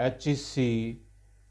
HEC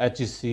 HEC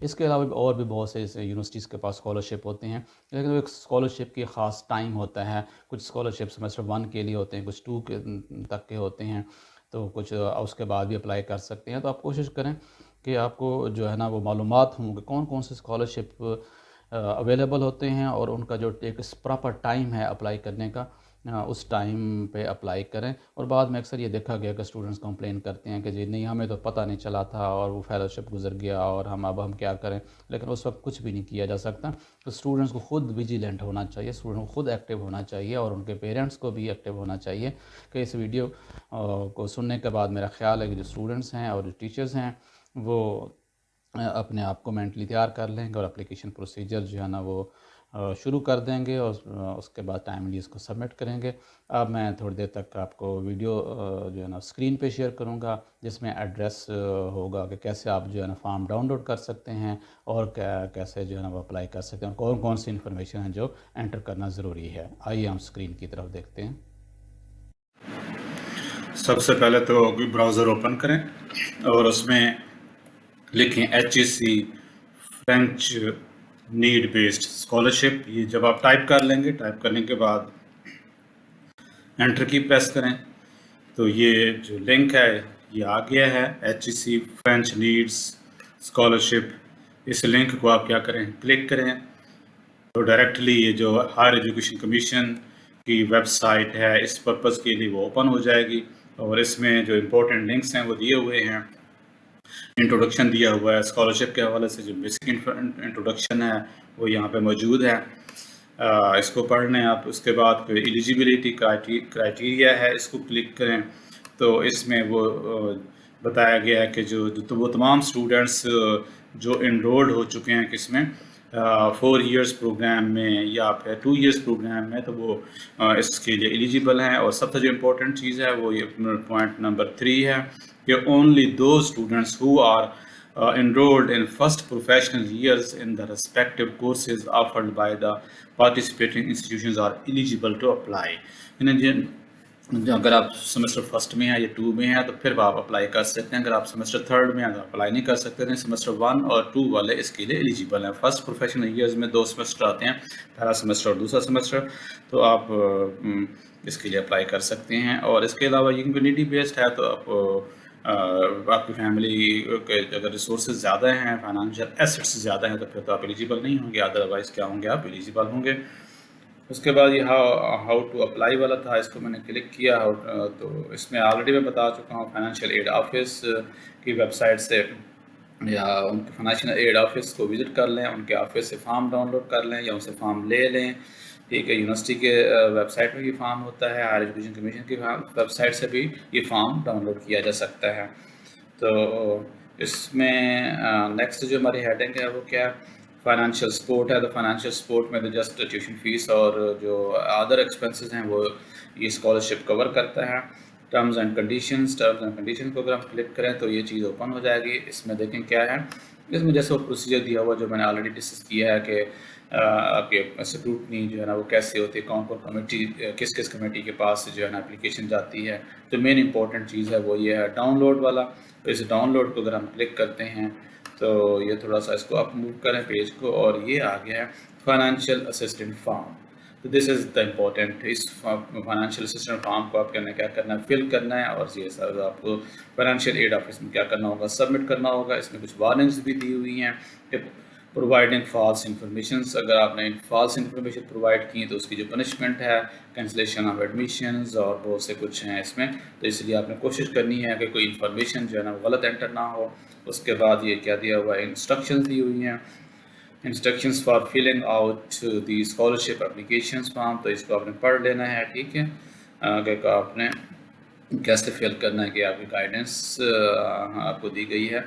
اس کے علاوہ اور بھی بہت سے یونیورسٹیز کے پاس اسکالرشپ ہوتے ہیں، لیکن ایک اسکالرشپ کی خاص ٹائم ہوتا ہے. کچھ اسکالرشپ سیمسٹر 1 کے لیے ہوتے ہیں، کچھ 2 کے تک کے ہوتے ہیں، تو کچھ اس کے بعد بھی اپلائی کر سکتے ہیں. تو آپ کوشش کریں کہ آپ کو جو ہے نا وہ معلومات ہوں کہ کون کون سے اسکالرشپ اویلیبل ہوتے ہیں، اور ان کا جو ایک پراپر ٹائم ہے اپلائی کرنے کا، اس ٹائم پہ اپلائی کریں. اور بعد میں اکثر یہ دیکھا گیا کہ اسٹوڈنٹس کمپلین کرتے ہیں کہ جی نہیں ہمیں تو پتہ نہیں چلا تھا اور وہ فیلوشپ گزر گیا اور اب ہم کیا کریں. لیکن اس وقت کچھ بھی نہیں کیا جا سکتا. تو اسٹوڈنٹس کو خود ویجیلنٹ ہونا چاہیے، اسٹوڈنٹ کو خود ایکٹیو ہونا چاہیے، اور ان کے پیرنٹس کو بھی ایکٹیو ہونا چاہیے. کہ اس ویڈیو کو سننے کے بعد میرا خیال ہے کہ جو اسٹوڈنٹس ہیں اور جو ٹیچرز ہیں وہ اپنے آپ کو مینٹلی تیار کر لیں گے اور اپلیکیشن پروسیجر جو ہے نا وہ شروع کر دیں گے، اور اس کے بعد ٹائملی اس کو سبمٹ کریں گے. اب میں تھوڑی دیر تک آپ کو ویڈیو جو ہے نا اسکرین پہ شیئر کروں گا، جس میں ایڈریس ہوگا کہ کیسے آپ جو ہے نا فارم ڈاؤن لوڈ کر سکتے ہیں، اور کیسے جو ہے نا وہ اپلائی کر سکتے ہیں، اور کون کون سی انفارمیشن ہیں جو انٹر کرنا ضروری ہے. آئیے ہم اسکرین کی طرف دیکھتے ہیں. سب سے پہلے تو براؤزر اوپن کریں اور اس میں لکھیں HEC French need based scholarship. یہ جب آپ ٹائپ کر لیں گے، ٹائپ کرنے کے بعد انٹر کی پریس کریں تو یہ جو لنک ہے یہ آ گیا ہے، HEC فرینچ نیڈس اسکالرشپ. اس لنک کو آپ کیا کریں، کلک کریں تو ڈائریکٹلی یہ جو ہائر ایجوکیشن کمیشن کی ویب سائٹ ہے اس پرپز کے لیے وہ اوپن ہو جائے گی. اور اس میں جو امپورٹنٹ لنکس ہیں وہ دیے ہوئے ہیں، انٹروڈکشن دیا ہوا ہے اسکالرشپ کے حوالے سے. جو بیسک انٹروڈکشن ہے وہ یہاں پہ موجود ہے، اس کو پڑھ لیں آپ. اس کے بعد ایلیجیبلٹی کرائٹیریا ہے، اس کو کلک کریں تو اس میں وہ بتایا گیا ہے کہ وہ تمام اسٹوڈنٹس جو انرولڈ ہو چکے ہیں کس میں 4 ایئرس پروگرام میں یا پھر 2 ایئرس پروگرام میں، تو وہ اس کے لیے ایلیجیبل ہیں. اور سب سے جو امپورٹنٹ چیز ہے وہ یہ پوائنٹ نمبر 3 ہے کہ only those students who are enrolled in first professional years in the respective courses offered by the participating institutions are eligible to apply. اگر آپ سیمسٹر فرسٹ میں ہیں یا 2 میں ہیں تو پھر آپ اپلائی کر سکتے ہیں. اگر آپ سیمسٹر 3 میں ہیں تو اپلائی نہیں کر سکتے ہیں. سیمسٹر 1 اور 2 والے اس کے لیے ایلیجیبل ہیں. فرسٹ پروفیشنل ایئرز میں 2 سیمسٹر آتے ہیں، پہلا سیمسٹر اور دوسرا سیمسٹر، تو آپ اس کے لیے اپلائی کر سکتے ہیں. اور اس کے علاوہ یہ کمیونٹی بیسڈ ہے تو آپ کی فیملی کے اگر ریسورسز زیادہ ہیں، فائنانشیل ایسٹس زیادہ ہیں تو پھر تو آپ ایلیجیبل نہیں ہوں گے، ادروائز کیا ہوں گے، آپ ایلیجیبل ہوں گے. اس کے بعد یہ ہاؤ ٹو اپلائی والا تھا، اس کو میں نے کلک کیا تو اس میں آلریڈی میں بتا چکا ہوں فائنینشیل ایڈ آفس کی ویب سائٹ سے یا ان کے فائنینشیل ایڈ آفس کو وزٹ کر لیں، ان کے آفس سے فارم ڈاؤن لوڈ کر لیں یا ان سے فارم لے لیں. ٹھیک ہے، یونیورسٹی کے ویب سائٹ میں یہ فارم ہوتا ہے، ہائر ایجوکیشن کمیشن کی ویب سائٹ سے بھی یہ فارم ڈاؤن لوڈ کیا جا سکتا ہے. تو اس میں نیکسٹ جو ہماری ہیڈنگ ہے وہ کیا ہے، فائنینشیل سپورٹ ہے. تو فائنینشیل سپورٹ میں تو جسٹ ٹیوشن فیس اور جو ادر ایکسپنسز ہیں وہ یہ اسکالرشپ کور کرتا ہے. ٹرمز اینڈ کنڈیشنز کو اگر ہم کلک کریں تو یہ چیز اوپن ہو جائے گی. اس میں دیکھیں کیا ہے، اس میں جیسے وہ پروسیجر دیا ہوا جو میں نے آلریڈی ڈسکس کیا ہے کہ آپ کے اسکروٹنی جو ہے نا وہ کیسے ہوتی ہے، کون کون کمیٹی، کس کمیٹی کے پاس جو ہے نا اپلیکیشن جاتی ہے. تو مین امپورٹنٹ چیز ہے وہ یہ ہے ڈاؤن لوڈ والا. تو اس ڈاؤن لوڈ کو اگر ہم کلک کرتے ہیں تو یہ تھوڑا سا اس کو اپ موو کریں پیج کو، اور یہ آ گیا ہے فائنینشیل اسسٹنٹ فارم. تو دس از دا امپورٹنٹ. اس فائنینشیل اسسٹنٹ فارم کو آپ کیا کرنا ہے، فل کرنا ہے. اور یہ سر آپ کو فائنینشیل ایڈ آفس میں کیا کرنا ہوگا، سبمٹ کرنا ہوگا. اس میں کچھ وارننگس بھی دی ہوئی ہیں کہ پرووائڈنگ فالس انفارمیشنس. اگر آپ نے فالس انفارمیشن پرووائڈ کی تو اس کی جو پنشمنٹ ہے کینسلیشن آف ایڈمیشنز اور بہت سے کچھ ہیں اس میں. تو اس لیے آپ نے کوشش کرنی ہے کہ کوئی انفارمیشن جو ہے نا غلط انٹر نہ ہو. اس کے بعد یہ کیا دیا ہوا ہے، انسٹرکشنز دی ہوئی ہیں، instructions for filling out the scholarship applications form. تو اس کو آپ نے پڑھ لینا ہے. ٹھیک ہے، کہ آپ نے کیسے فل کرنا ہے کہ آپ کی گائیڈنس آپ کو دی گئی ہے.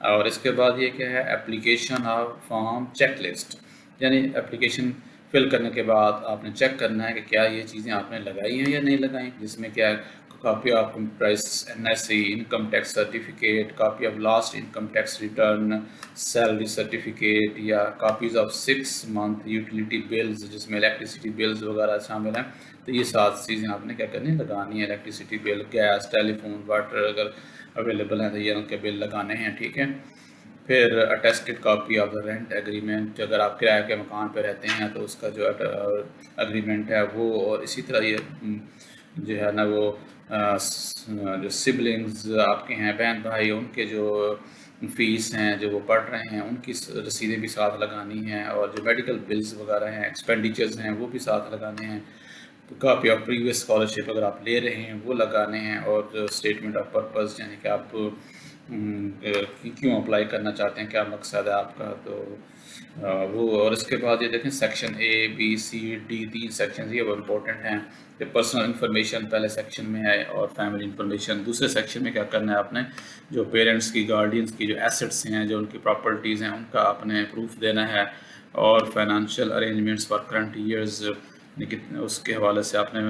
اور اس کے بعد یہ کیا ہے، application of form check list, یعنی اپلیکیشن فل کرنے کے بعد آپ نے چیک کرنا ہے کہ کیا یہ چیزیں آپ نے لگائی ہیں یا نہیں لگائیں. جس میں کیا ہے، copy of price NSE income tax certificate, copy of last income tax return, salary certificate, یا copies of 6 month utility bills جس میں الیکٹریسٹی بلز وغیرہ شامل ہیں. تو یہ 7 چیزیں آپ نے کیا کرنی، لگانی ہے. الیکٹریسٹی بل، گیس، ٹیلی فون، واٹر اگر اویلیبل ہیں تو یہ ان کے بل لگانے ہیں. ٹھیک ہے، پھر attested copy of the rent agreement, اگر آپ کرایہ کے مکان پہ رہتے ہیں تو اس کا جو ایگریمنٹ ہے وہ، اور اسی طرح یہ جو ہے نا وہ جو سبلنگز آپ کے ہیں، بہن بھائی، ان کے جو فیس ہیں جو وہ پڑھ رہے ہیں ان کی رسیدیں بھی ساتھ لگانی ہیں، اور جو میڈیکل بلز وغیرہ ہیں، ایکسپینڈیچرز ہیں، وہ بھی ساتھ لگانے ہیں، کاپی آف پریویس اسکالرشپ اگر آپ لے رہے ہیں وہ لگانے ہیں، اور جو اسٹیٹمنٹ آف پرپز یعنی کہ آپ کیوں اپلائی کرنا چاہتے ہیں، کیا مقصد ہے آپ کا، تو وہ، اور اس کے بعد یہ دیکھیں section A B C D, 3 sections یہ وہ امپورٹنٹ ہیں کہ پرسنل انفارمیشن پہلے سیکشن میں ہے، اور فیملی انفارمیشن دوسرے سیکشن میں. کیا کرنا ہے آپ نے، جو پیرنٹس کی، گارڈینس کی جو ایسٹس ہیں، جو ان کی پراپرٹیز ہیں، ان کا آپ نے پروف دینا ہے، اور financial arrangements for current years لیکن اس کے حوالے سے آپ نے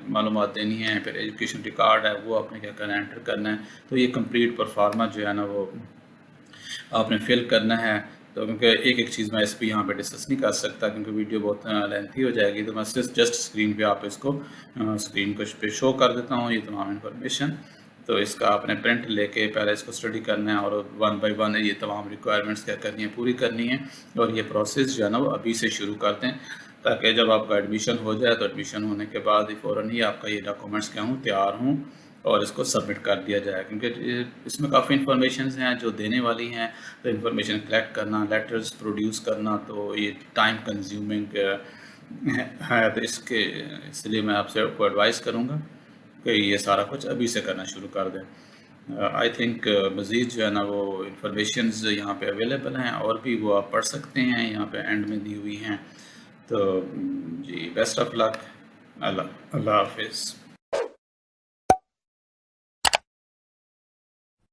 معلومات دینی ہیں. پھر ایجوکیشن ریکارڈ ہے وہ آپ نے کیا کرنا ہے، انٹر کرنا ہے. تو یہ کمپلیٹ پرفارما جو ہے نا وہ آپ نے فل کرنا ہے. تو کیونکہ ایک چیز میں اس پہ یہاں پہ ڈسکس نہیں کر سکتا کیونکہ ویڈیو بہت لینتھی ہو جائے گی، تو میں جسٹ اسکرین پہ آپ اس کو اسکرین کو پہ شو کر دیتا ہوں یہ تمام انفارمیشن. تو اس کا آپ نے پرنٹ لے کے پہلے اس کو اسٹڈی کرنا ہے، اور 1 بائی 1 یہ تمام ریکوائرمنٹس کیا کرنی ہے، پوری کرنی ہے. اور یہ پروسیس جو ہے نا وہ ابھی سے شروع کرتے ہیں تاکہ جب آپ کا ایڈمیشن ہو جائے تو ایڈمیشن ہونے کے بعد ہی فوراً ہی آپ کا یہ ڈاکومنٹس کیا ہوں تیار ہوں اور اس کو سبمٹ کر دیا جائے. کیونکہ اس میں کافی انفارمیشنز ہیں جو دینے والی ہیں، تو انفارمیشن کلیکٹ کرنا، لیٹرز پروڈیوس کرنا، تو یہ ٹائم کنزیومنگ ہے. تو اس لیے میں آپ سے کو ایڈوائز کروں گا کہ یہ سارا کچھ ابھی سے کرنا شروع کر دیں. آئی تھنک مزید جو ہے نا وہ انفارمیشنز یہاں پہ اویلیبل ہیں، اور بھی وہ آپ پڑھ سکتے ہیں، یہاں پہ اینڈ میں دی ہوئی ہیں. تو جی بیسٹ آف لک. اللہ حافظ.